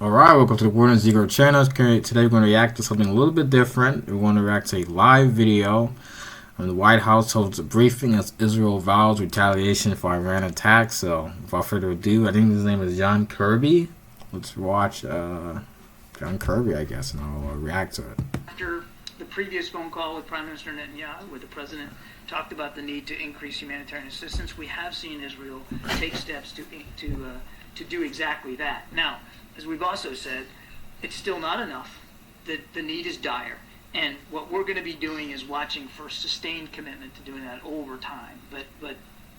Alright, welcome to the Word and Zero channel. Today we're going to react to something a little bit different. We're going to react to a live video. The White House holds a briefing as Israel vows retaliation for Iran attack. So, without further ado, I think his name is John Kirby. Let's watch John Kirby, I guess, and I'll react to it. After the previous phone call with Prime Minister Netanyahu, where the president talked about the need to increase humanitarian assistance, we have seen Israel take steps to do exactly that. Now, as we've also said, it's still not enough. The need is dire. And what we're going to be doing is watching for sustained commitment to doing that over time. But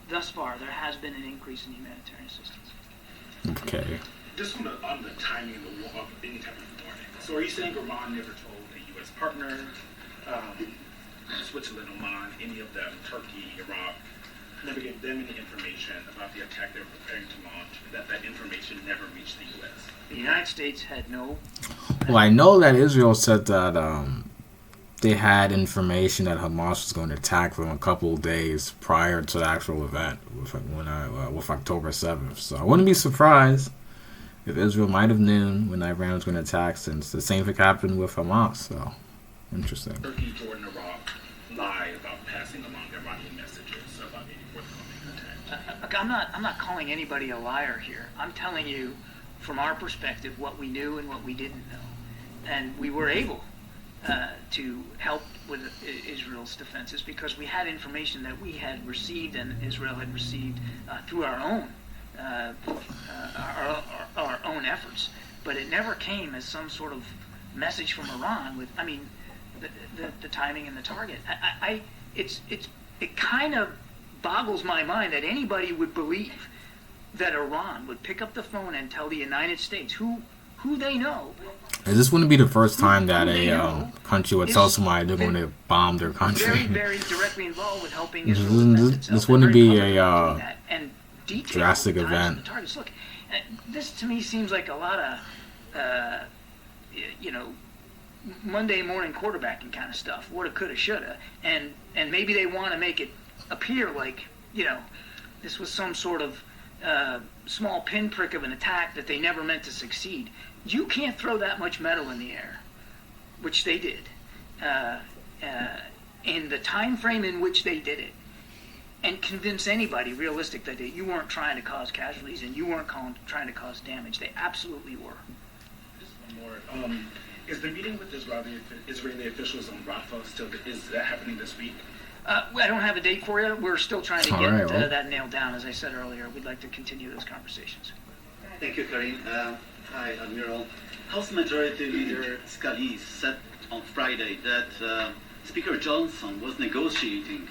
thus far, there has been an increase in humanitarian assistance. Okay. Just on the timing of the war, of any type of warning. So are you saying Iran never told a U.S. partner, Switzerland, Oman, any of them, Turkey, Iraq, never gave them any information about the attack they were preparing to launch, that information never reached the U.S.? The United States had no... Well, I know that Israel said that they had information that Hamas was going to attack them a couple of days prior to the actual event with October 7th. So I wouldn't be surprised if Israel might have known when Iran was going to attack, since the same thing happened with Hamas. So, interesting. Turkey, Jordan, Iraq lie about passing along Iranian messages about any forthcoming attack. Look, I'm not calling anybody a liar here. I'm telling you, from our perspective, what we knew and what we didn't know. And we were able to help with Israel's defenses because we had information that we had received and Israel had received through our own efforts. But it never came as some sort of message from Iran with, I mean, the timing and the target. It kind of boggles my mind that anybody would believe that Iran would pick up the phone and tell the United States, who they know. This wouldn't be the first time that a country would tell somebody they're going to bomb their country. Very, very directly involved with helping Israel. This wouldn't be a drastic event. Look, this to me seems like a lot of, Monday morning quarterbacking kind of stuff. Woulda, coulda, shoulda, and maybe they want to make it appear like this was some sort of small pinprick of an attack that they never meant to succeed. You can't throw that much metal in the air, which they did, in the time frame in which they did it, and convince anybody realistic that you weren't trying to cause casualties and you weren't trying to cause damage. They absolutely were. Just one more. Is the meeting with Israeli officials on Rafah is that happening this week? I don't have a date for you. We're still trying to get that nailed down. As I said earlier, we'd like to continue those conversations. Thank you, Karim. Hi, Admiral. House Majority Leader Scalise said on Friday that Speaker Johnson was negotiating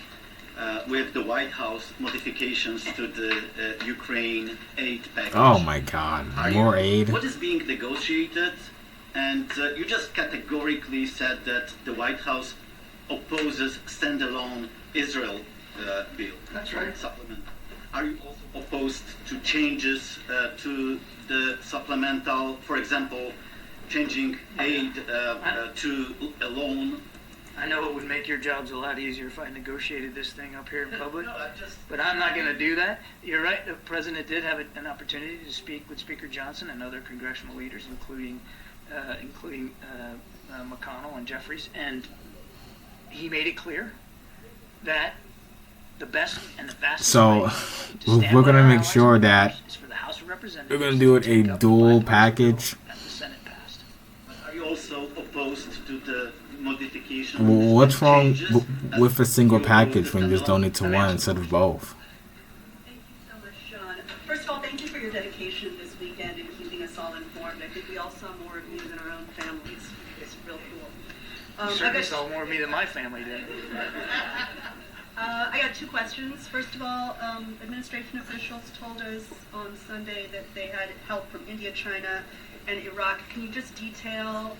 with the White House modifications to the Ukraine aid package. Oh my God, more aid? What is being negotiated? And you just categorically said that the White House opposes standalone Israel bill. That's right. Supplement. Are you also opposed to changes to the supplemental, for example, changing aid to a loan? I know it would make your jobs a lot easier if I negotiated this thing up here in public, No, but I'm not going to do that. You're right, the President did have an opportunity to speak with Speaker Johnson and other congressional leaders, including McConnell and Jeffries, and he made it clear that the best and the fastest way to stand we're going to by our make sure that is for the House of we're Representatives going to do it to a take up the dual bipartisan package. bill that the Senate passed. Are you also opposed to the modifications? What's and wrong changes with a single you package when you oppose just donate to the one instead of both? Thank you so much, Sean. First of all, thank you for your dedication this weekend and keeping us all informed. I think we all saw more of you than our own families. It's real cool. You certainly saw more of me than my family did. I got two questions. First of all, administration officials told us on Sunday that they had help from India, China, and Iraq. Can you just detail,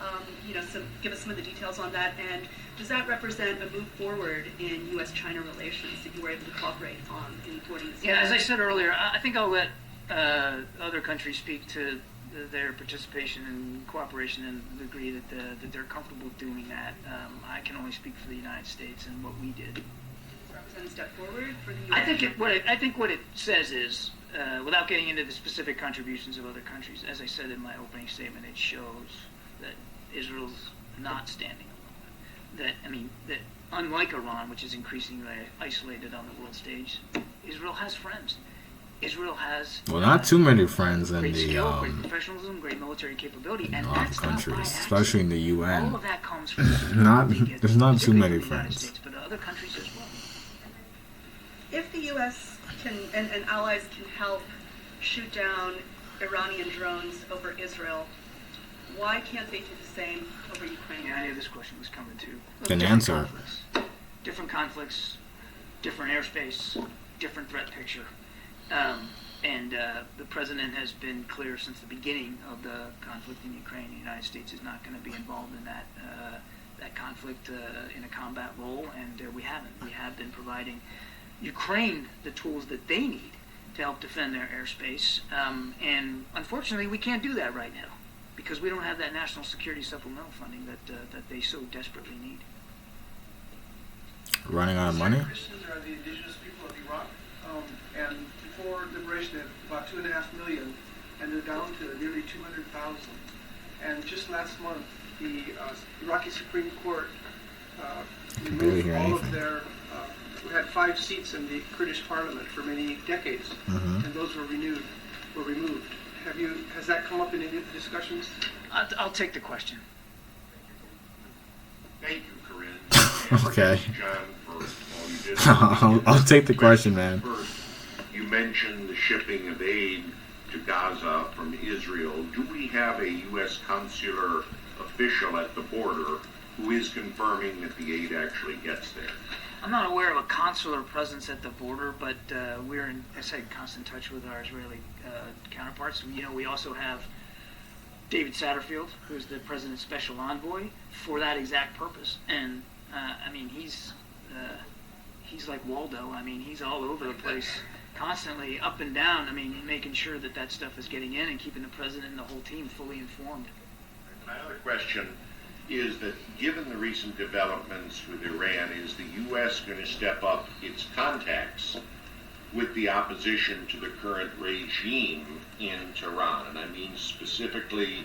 give us some of the details on that? And does that represent a move forward in U.S.-China relations that you were able to cooperate on in thwarting this? Yeah, as I said earlier, I think I'll let other countries speak to their participation and cooperation and the degree that they're comfortable doing that. I can only speak for the United States and what we did. represent a step forward for the U.S.? I think what it says is, without getting into the specific contributions of other countries, as I said in my opening statement, it shows that Israel's not standing alone. That unlike Iran, which is increasingly isolated on the world stage, Israel has friends. Israel has not too many friends in great the skill, great professionalism, great military capability, and a lot of that's countries, not by accident. especially in the UN. All of that comes from There's not too many particularly from the United friends. States, but other countries as well. If the U.S. can and allies can help shoot down Iranian drones over Israel, why can't they do the same over Ukraine? Yeah, I knew this question was coming too. Then Different answer. different conflicts, different airspace, different threat picture. The president has been clear since the beginning of the conflict in Ukraine. The United States is not going to be involved in that conflict in a combat role, and we haven't. We have been providing Ukraine the tools that they need to help defend their airspace, and unfortunately, we can't do that right now because we don't have that national security supplemental funding that they so desperately need. Running out of money? Christians are the indigenous people of Iraq, and before liberation, they had about 2.5 million, and they're down to nearly 200,000. And just last month, the Iraqi Supreme Court barely removed hear all anything. of their. We had 5 seats in the Kurdish parliament for many decades, Mhm. and those were removed. Has that come up in any of the discussions? I'll take the question. Thank you, Corinne. Okay. John, for all you did. I'll take the question, man. First, you mentioned the shipping of aid to Gaza from Israel. Do we have a U.S. consular official at the border who is confirming that the aid actually gets there? I'm not aware of a consular presence at the border, but we're in, as I said, constant touch with our Israeli counterparts. We also have David Satterfield, who's the president's special envoy for that exact purpose. And he's like Waldo. He's all over the place, constantly up and down. Making sure that stuff is getting in and keeping the president and the whole team fully informed. My other question is that given the recent developments with Iran, is the U.S. going to step up its contacts with the opposition to the current regime in Tehran? And I mean specifically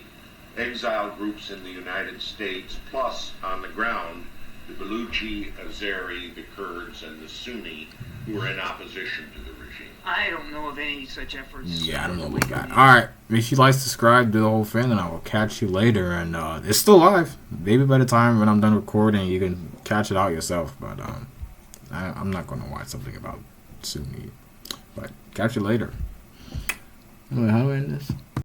exile groups in the United States, plus on the ground, the Baluchi, Azeri, the Kurds, and the Sunni who are in opposition to the regime. I don't know of any such efforts. Yeah, I don't know what we got. Alright, if you like to subscribe to the whole thing, then I will catch you later. And it's still live. Maybe by the time when I'm done recording, you can catch it out yourself. But I'm not going to watch something about Sunni. But catch you later. Anyway, how do I end this?